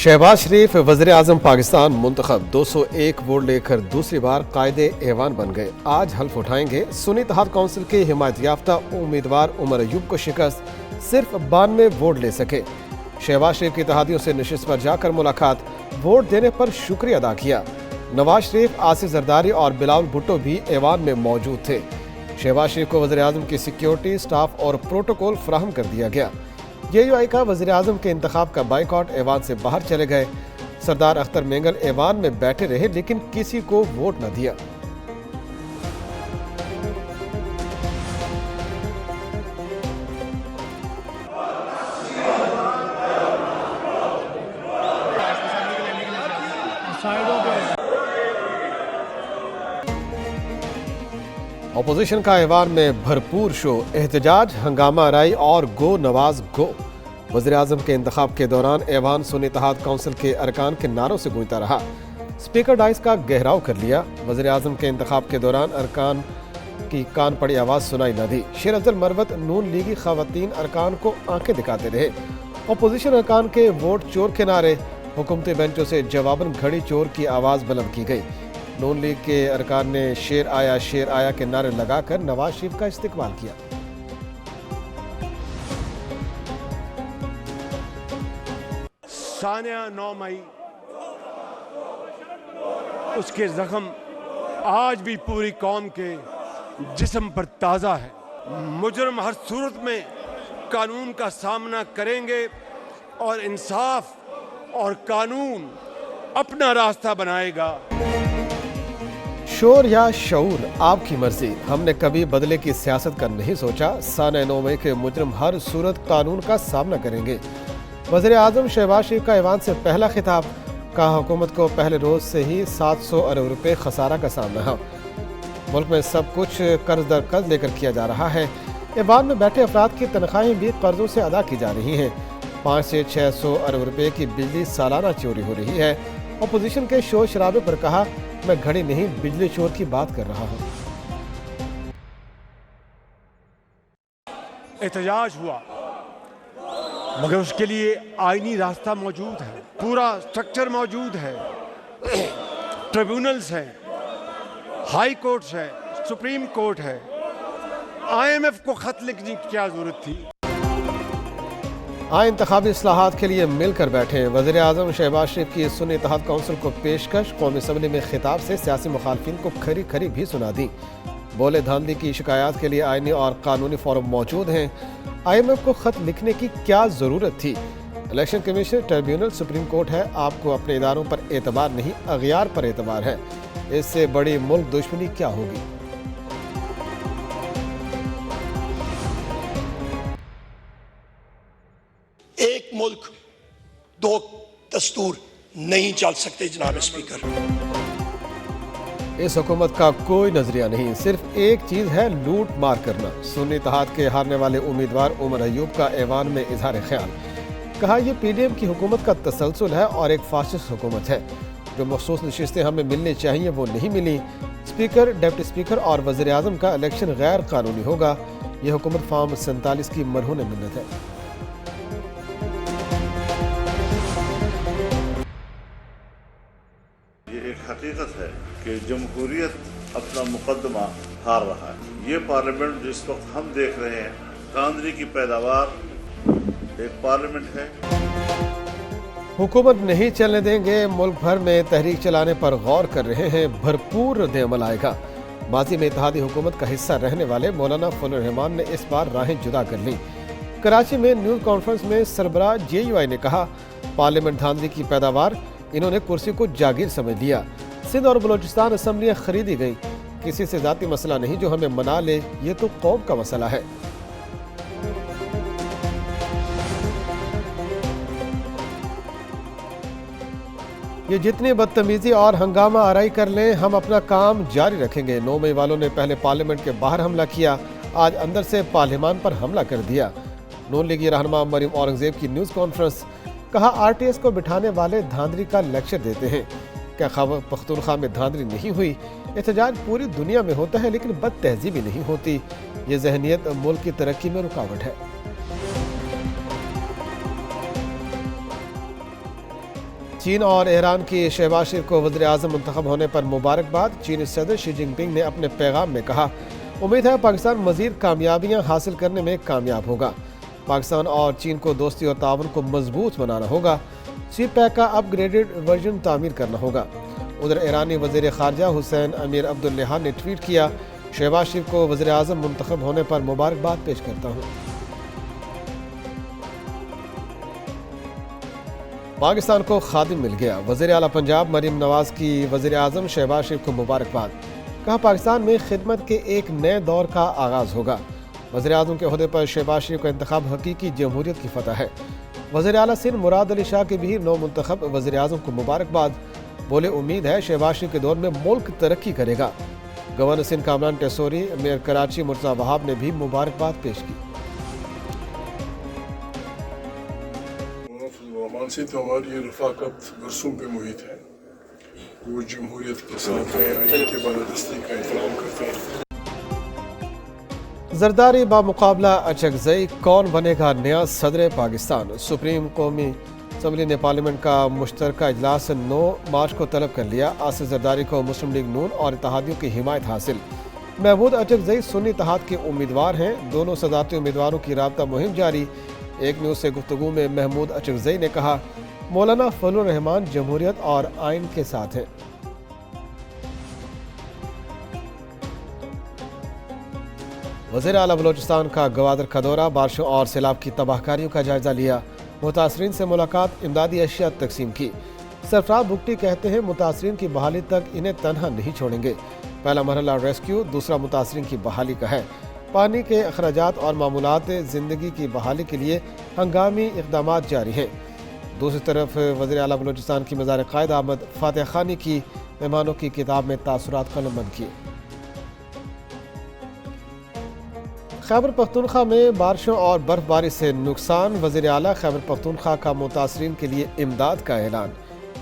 शहबाज शरीफ वज़ीर आज़म पाकिस्तान मुंतखब 201 वोट लेकर दूसरी बार कायदे ऐवान बन गए। आज हल्फ उठाएंगे। सुन्नी इत्तेहाद काउंसिल के हिमायत याफ्ता उम्मीदवार उमर अयूब को शिकस्त सिर्फ 92 वोट ले सके। शहबाज शरीफ की इत्तेहादियों से नशिस्त पर जाकर मुलाकात, वोट देने पर शुक्रिया अदा किया। नवाज शरीफ, आसिफ जरदारी और बिलावल भुट्टो भी ऐवान में मौजूद थे। शहबाज शरीफ को वज़ीर आज़म की सिक्योरिटी, स्टाफ और प्रोटोकॉल फराहम कर दिया गया। JUI का वज़ीर आज़म के इंतखाब का बाइकआउट, ऐवान से बाहर चले गए। सरदार अख्तर मेंगल ऐवान में बैठे रहे लेकिन किसी को वोट न दिया। अपोजिशन का ऐवान में भरपूर शो, एहतजाज, हंगामा आराई और गो नवाज गो। वज़ीर आज़म के इंतखाब के दौरान ऐवान सुन्नी इत्तेहाद काउंसिल के अरकान के नारों से गूंजता रहा। स्पीकर डाइस का गहराव कर लिया। वज़ीर आज़म के इंतखाब के दौरान अरकान की कान पड़ी आवाज़ सुनाई न दी। शेर अफजल मरवत नून लीगी ख़वातीन अरकान को आंखें दिखाते रहे। अपोजिशन अरकान के वोट चोर के नारे, हुकूमती बेंचों से जवाबन घड़ी चोर की आवाज़ बुलंद की गई। नून लीग के अरकान ने शेर आया के नारे लगाकर नवाज शरीफ का इस्तिकबाल किया। सानिया 9 मई, उसके जख्म आज भी पूरी कौम के जिस्म पर ताज़ा है। मुजरम हर सूरत में कानून का सामना करेंगे और इंसाफ और कानून अपना रास्ता बनाएगा। शोर या शऊर, आपकी मर्जी। हमने कभी बदले की सियासत का नहीं सोचा। सानिया 9 मई के मुजरम हर सूरत कानून का सामना करेंगे। वज़ीर आज़म शहबाज शरीफ का ऐवान से पहला खिताब, कहा हुकूमत को पहले रोज से ही 700 अरब रुपए खसारा का सामना है। मुल्क में सब कुछ कर्ज दर कर्ज लेकर किया जा रहा है। ऐवान में बैठे अफराद की तनख्वाहें भी कर्जों से अदा की जा रही हैं। 500 से 600 अरब रुपए की बिजली सालाना चोरी हो रही है। अपोजिशन के शोर शराबे पर कहा, मैं घड़ी नहीं बिजली चोर की बात कर रहा हूँ। एहतजाज हुआ मगर उसके लिए आईनी रास्ता मौजूद है, पूरा स्ट्रक्चर मौजूद है, ट्रिब्यूनल्स हैं, हाई कोर्ट्स है, सुप्रीम कोर्ट है। IMF को खत लिखने की क्या जरूरत थी? आए इंतखाबी इस्लाहात के लिए मिलकर बैठे। वज़ीर आज़म शहबाज शरीफ की सुन्नी इत्तेहाद काउंसिल को पेशकश, कौमी असम्बली में खिताब से सियासी मुखालफिन को खरी खरी भी सुना दी। बोले, धांधली की शिकायत के लिए आईनी और कानूनी फोरम मौजूद हैं। IMF को खत लिखने की क्या जरूरत थी? Election commission, tribunal, supreme court है। आपको अपने इदारों पर एतबार नहीं, अगयार पर एतबार है। इससे बड़ी मुल्क दुश्मनी क्या होगी? एक मुल्क दो दस्तूर नहीं चल सकते जनाब स्पीकर। इस हुकूमत का कोई नजरिया नहीं, सिर्फ एक चीज है, लूट मार करना। सुन्नी इत्तेहाद के हारने वाले उम्मीदवार उमर अयूब का ऐवान में इजहार ख्याल, कहा, यह PDM की हुकूमत का तसलसल है और एक फासिस्ट हुकूमत है। जो मखसूस नशिस्तें हमें मिलनी चाहिए वो नहीं मिली। स्पीकर, डिप्टी स्पीकर और वज़ीर आज़म का इलेक्शन गैर कानूनी होगा। यह हुकूमत फार्म 47 की मरहून मिन्नत है। हकीकत है कि जमहूरियत अपना मुकदमा हार रहा है। ये पार्लियामेंट जिस वक्त हम देख रहे हैं, धांधली की पैदावार एक पार्लियामेंट है। हुकूमत नहीं चलने देंगे। मुल्क भर में तहरीक चलाने पर गौर कर रहे हैं। भरपूर रद्द-ए-अमल आएगा। माजी में इत्तेहादी हुकूमत का हिस्सा रहने वाले मौलाना फजल रहमान ने इस बार राहें जुदा कर ली। कराची में न्यूज़ कॉन्फ्रेंस में सरबराह JUI ने कहा, पार्लियामेंट धांधली की पैदावार, इन्होंने कुर्सी को जागीर समझ लिया। सिंध और बलोचिस्तान असम्बलियाँ खरीदी गई। किसी से जाती मसला नहीं जो हमें मना ले, ये तो कौम का मसला है। ये जितनी बदतमीजी और हंगामा आराई कर लें, हम अपना काम जारी रखेंगे। 9 मई वालों ने पहले पार्लियामेंट के बाहर हमला किया, आज अंदर से पार्लियामान पर हमला कर दिया। नून लीगी रहनुमा मरियम औरंगजेब की न्यूज़ कॉन्फ्रेंस, कहा, RTS को बिठाने वाले धांधली का लेक्चर देते हैं। क्या खैबर पख्तूनख्वा में धांधली नहीं हुई? एहतजाज पूरी दुनिया में होता है लेकिन बद तहजीबी नहीं होती। ये जहनियत मुल्क की तरक्की में रुकावट है। چین اور ایران کی شہباز شریف کو وزیر اعظم منتخب ہونے پر مبارکباد۔ چینی صدر شی جن پنگ نے اپنے پیغام میں کہا، امید ہے پاکستان مزید کامیابیاں حاصل کرنے میں کامیاب ہوگا۔ پاکستان اور چین کو دوستی اور تعاون کو مضبوط بنانا ہوگا۔ سی پیک کا اپ گریڈڈ ورژن تعمیر کرنا ہوگا۔ ادھر ایرانی وزیر خارجہ حسین امیر عبداللہ نے ٹویٹ کیا، شہباز شریف کو وزیر اعظم منتخب ہونے پر مبارکباد پیش کرتا ہوں۔ پاکستان کو خادم مل گیا، وزیر اعلیٰ پنجاب مریم نواز کی وزیر اعظم شہباز شریف کو مبارکباد۔ کہا، پاکستان میں خدمت کے ایک نئے دور کا آغاز ہوگا۔ وزیر اعظم کے عہدے پر شہباز شریف کا انتخاب حقیقی جمہوریت کی فتح ہے۔ وزیر اعلیٰ سندھ مراد علی شاہ کے بھی نو منتخب وزیر اعظم کو مبارکباد۔ بولے، امید ہے شہباز شریف کے دور میں ملک ترقی کرے گا۔ گورنر سندھ کامران ٹیسوری، میئر کراچی مرتضیٰ وہاب نے بھی مبارکباد پیش کی۔ الرحمن سے تو ہماری رفاقت برسوں پہ محیط ہے۔ وہ جمہوریت کے ساتھ ہیں، آئین کے بالادستی کا احترام کرتے ہیں۔ زرداری بامقابلہ اچکزئی، کون بنے گا نیا صدر پاکستان؟ سپریم قومی اسمبلی نے پارلیمنٹ کا مشترکہ اجلاس 9 مارچ کو طلب کر لیا۔ آصف زرداری کو مسلم لیگ نون اور اتحادیوں کی حمایت حاصل۔ محمود اچکزئی سنی اتحاد کے امیدوار ہیں۔ دونوں صدارتی امیدواروں کی رابطہ مہم جاری۔ ایک نیوز سے گفتگو میں محمود اچکزئی نے کہا، مولانا فضل الرحمان جمہوریت اور آئین کے ساتھ ہیں۔ وزیر اعلیٰ بلوچستان کا گوادر کا دورہ، بارشوں اور سیلاب کی تباہ کاریوں کا جائزہ لیا۔ متاثرین سے ملاقات، امدادی اشیاء تقسیم کی۔ سرفراز بگٹی کہتے ہیں، متاثرین کی بحالی تک انہیں تنہا نہیں چھوڑیں گے۔ پہلا مرحلہ ریسکیو، دوسرا متاثرین کی بحالی کا ہے۔ پانی کے اخراجات اور معمولات زندگی کی بحالی کے لیے ہنگامی اقدامات جاری ہیں۔ دوسری طرف وزیر اعلیٰ بلوچستان کی مزار قائد احمد فاتح خانی کی مہمانوں کی کتاب میں تاثرات قلم بند کیے۔ خیبر پختونخوا میں بارشوں اور برف باری سے نقصان، وزیر اعلیٰ خیبر پختونخوا کا متاثرین کے لیے امداد کا اعلان۔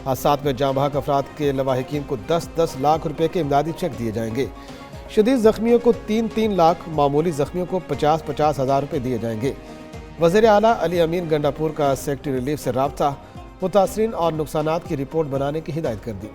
حادثات میں جاں بحق افراد کے لواحقین کو 10-10 لاکھ روپے کے امدادی چیک دیے جائیں گے۔ شدید زخمیوں کو 3-3 لاکھ، معمولی زخمیوں کو 50-50 ہزار روپے دیے جائیں گے۔ وزیر اعلیٰ علی امین گنڈاپور کا سیکٹری ریلیف سے رابطہ، متاثرین اور نقصانات کی رپورٹ بنانے کی ہدایت کر دی۔